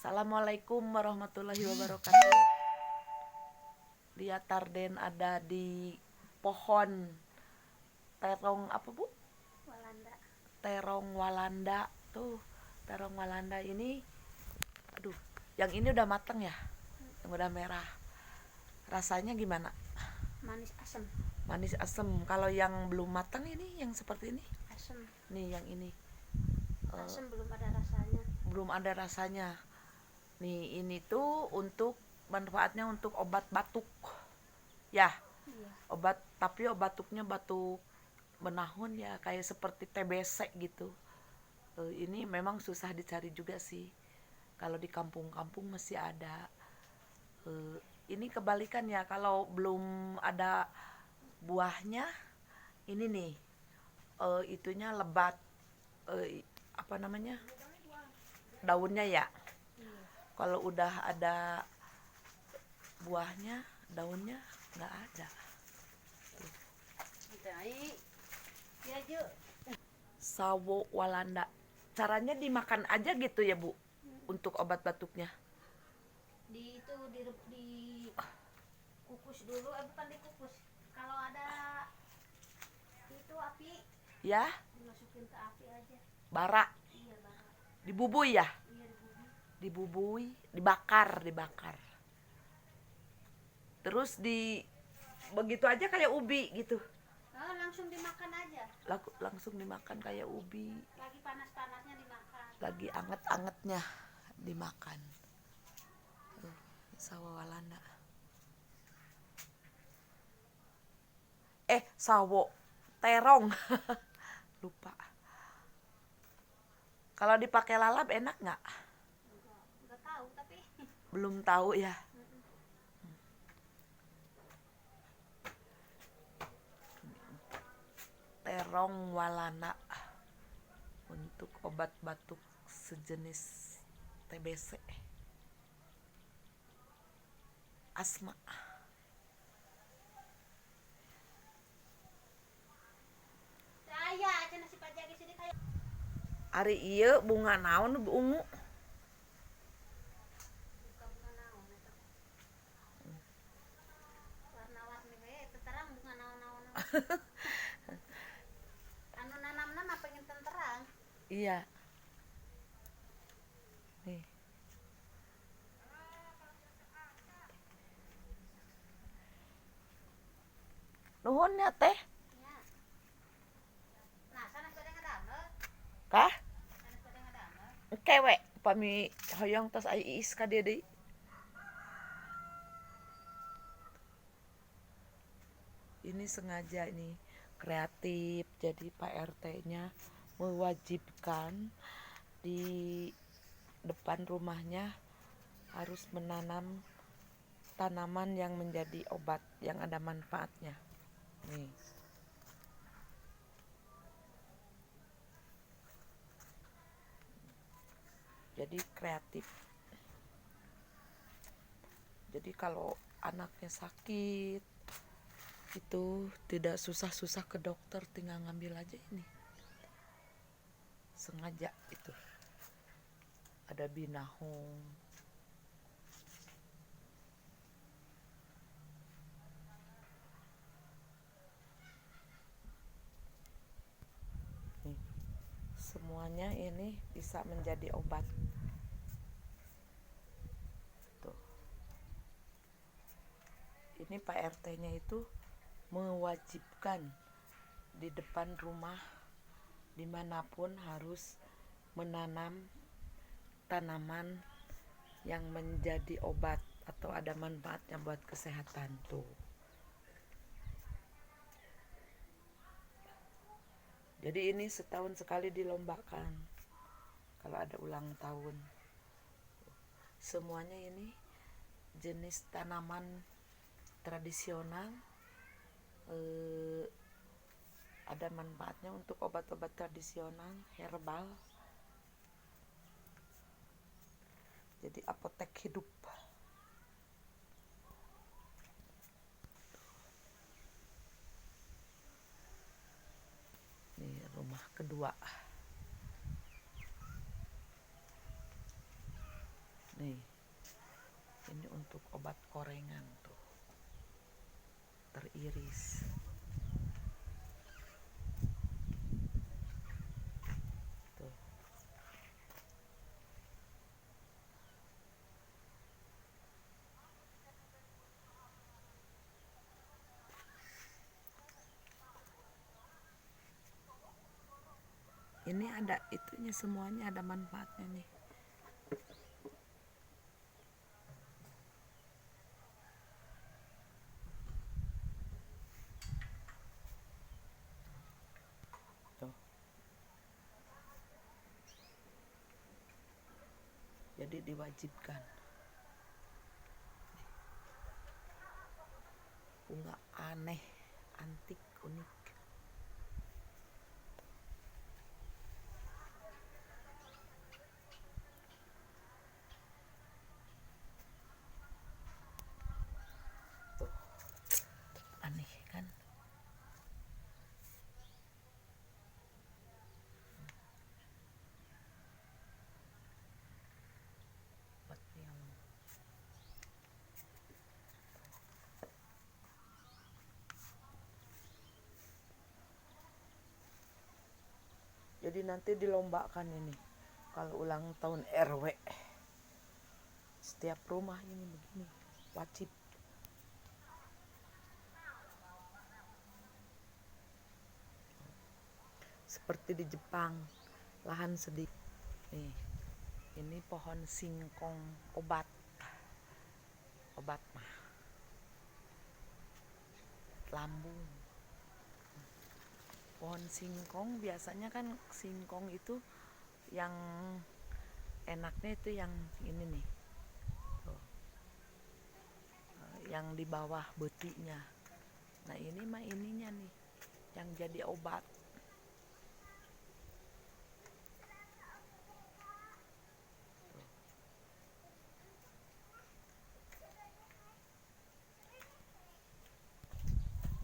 Assalamualaikum warahmatullahi wabarakatuh. Lihat Tarden ada di pohon terong apa bu? Walanda. Terong Walanda tuh. Terong Walanda ini, aduh, yang ini udah mateng ya, yang udah merah. Rasanya gimana? Manis asam. Manis asem. Kalau yang belum matang ini, yang seperti ini? Asam. Nih yang ini. Asam belum ada rasanya. Belum ada rasanya. Nih ini tuh untuk manfaatnya untuk obat batuk. Ya, Iya. obat tapi batuknya batuk menahun ya, kayak seperti TBC gitu. Ini memang susah dicari juga sih. Kalau di kampung-kampung masih ada. Ini kebalikan ya, kalau belum ada buahnya, ini nih itunya lebat, apa namanya, daunnya ya. Iya. Kalau udah ada buahnya, daunnya nggak ada. Ya, Ju. Sawo Walanda. Caranya dimakan aja gitu ya bu, untuk obat batuknya. Di kukus dulu, bukan dikukus. Kalau ada itu api, Ya, dimasukin ke api aja. bara. Iya, bara. Dibubui ya? Iya, dibubui. Dibubui, dibakar. Terus begitu aja kayak ubi gitu. Langsung dimakan aja. Langsung dimakan kayak ubi. Lagi panas-panasnya dimakan. Lagi anget-angetnya dimakan. Sawo Walanda. Sawo terong. Lupa. Kalau dipakai lalap enak nggak? Enggak tahu tapi Belum tahu ya. Terong Walanda untuk obat batuk sejenis TBC, asma. saya aja nasi pajak di sini kayak Ari ieu bunga naon ungu? buka naon eta. Warna-warni we terang bunga naon-naon. Anu nanamna mah pengen terang. Iya. Nih. Nuhun ya teh. Ya. Nah, sana pada ngadamel. Kah? Sana pada ngadamel. Kewe pami hoyong tos ai iis ka dieu deui. Ini sengaja ini kreatif, jadi Pak RT-nya mewajibkan di depan rumahnya harus menanam tanaman yang menjadi obat, yang ada manfaatnya. Nih. Jadi kreatif. Jadi kalau anaknya sakit itu tidak susah-susah ke dokter, tinggal ngambil aja ini. Sengaja itu. Ada binahong. Nih. Semuanya ini bisa menjadi obat. Tuh. Ini Pak RT-nya itu mewajibkan di depan rumah dimanapun harus menanam tanaman yang menjadi obat atau ada manfaatnya buat kesehatan tuh. Jadi ini setahun sekali dilombakan kalau ada ulang tahun. Semuanya ini jenis tanaman tradisional, ada manfaatnya untuk obat-obat tradisional, herbal. Jadi apotek hidup. Nih rumah kedua. Nih, ini untuk obat korengan tuh, teriris. Tuh. Ini ada itunya, semuanya ada manfaatnya nih. Tuh. Jadi diwajibkan. Bunga aneh, antik, unik. Tuh. Aneh kan? Obat yang jadi nanti dilombakan ini kalau ulang tahun RW, setiap rumah ini begini, wajib. Seperti di Jepang, lahan sedikit. Nih, ini pohon singkong, obat mah lambung. Pohon singkong biasanya kan, singkong itu yang enaknya itu yang ini nih, tuh, yang di bawah betinya. Nah ini mah ininya nih yang jadi obat.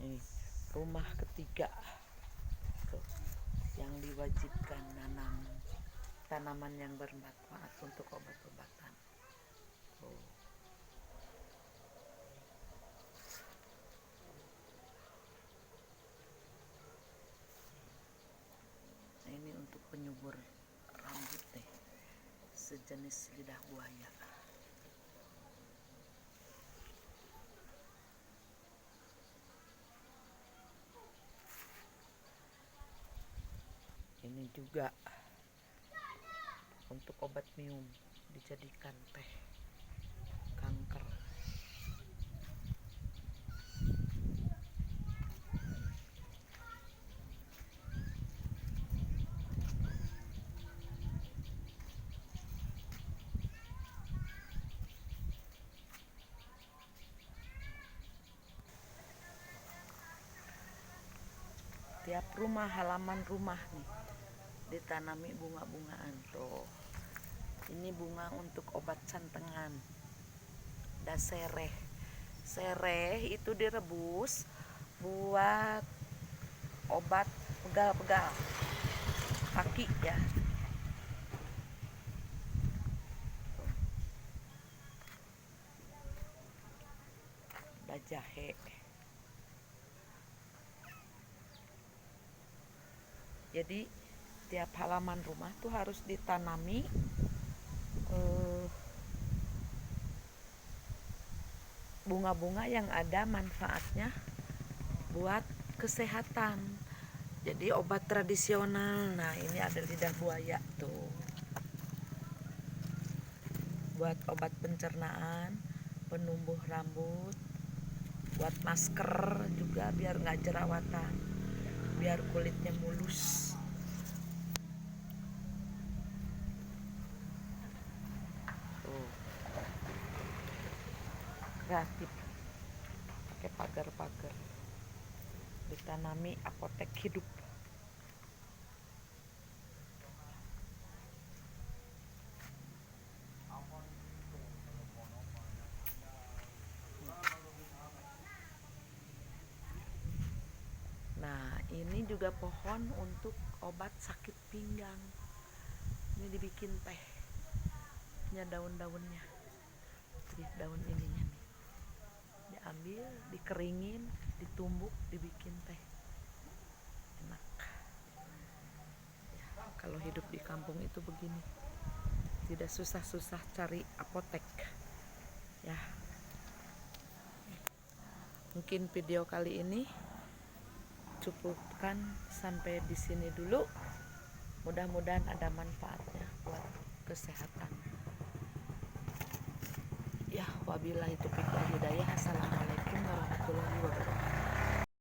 Nih, rumah ketiga tuh, yang diwajibkan nanam tanaman yang bermanfaat untuk obat-obatan. Tuh. Nah, ini untuk penyubur rambut deh, sejenis lidah buaya. Ini juga untuk obat minum, dijadikan teh kanker. Tiap rumah, halaman rumah nih ditanami bunga-bungaan tuh. Ini bunga untuk obat santengan. Ada sereh. Sereh itu direbus buat obat pegal-pegal kaki ya. Ada jahe. Jadi tiap halaman rumah tuh harus ditanami bunga-bunga yang ada manfaatnya buat kesehatan. Jadi obat tradisional. Nah ini ada lidah buaya tuh, buat obat pencernaan, penumbuh rambut, buat masker juga biar nggak jerawatan, biar kulitnya mulus. Tuh, kreatif, pakai pagar-pagar, ditanami apotek hidup. Nah ini juga pohon untuk obat sakit pinggang. Ini dibikin tehnya ininya daun-daunnya. Nih, daun ininya nih. Diambil, dikeringin, ditumbuk, dibikin teh. Enak. Ya, kalau hidup di kampung itu begini. Tidak susah-susah cari apotek. Ya. Mungkin video kali ini cukupkan sampai di sini dulu. Mudah-mudahan ada manfaatnya buat kesehatan. Ya, wabillahi taufiq wal hidayah. Assalamualaikum warahmatullahi wabarakatuh.